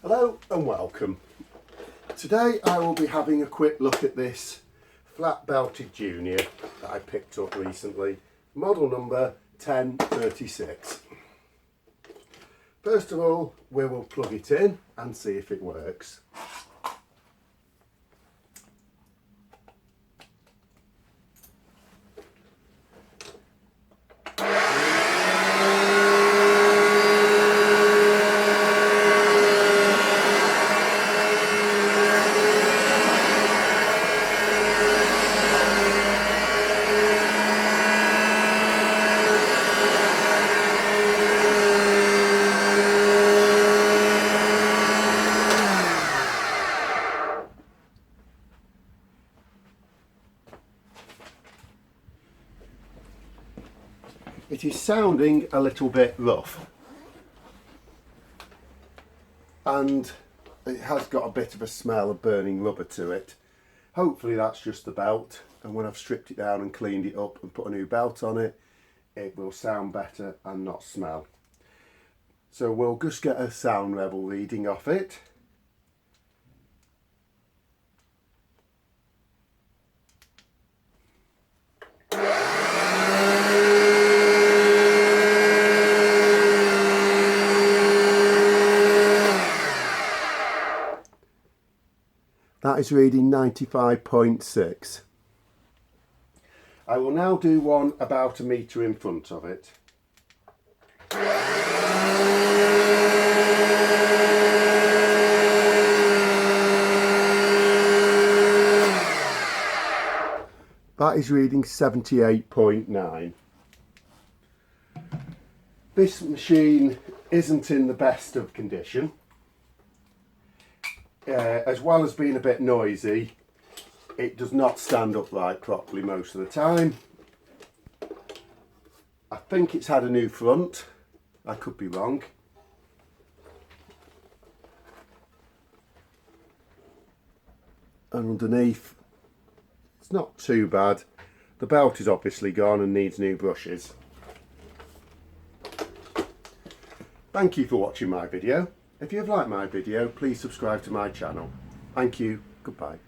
Hello and welcome. Today I will be having a quick look at this flat belted Junior that I picked up recently, model number 1036. First of all, we will plug it in and see if it works. It is sounding a little bit rough and it has got a bit of a smell of burning rubber to it. Hopefully that's just the belt, and when I've stripped it down and cleaned it up and put a new belt on it, it will sound better and not smell. So we'll just get a sound level reading off it. That is reading 95.6. I will now do one about a metre in front of it. That is reading 78.9. This machine isn't in the best of condition. As well as being a bit noisy, it does not stand upright properly most of the time. I think it's had a new front. I could be wrong. And underneath, it's not too bad. The belt is obviously gone and needs new brushes. Thank you for watching my video. If you have liked my video, please subscribe to my channel. Thank you. Goodbye.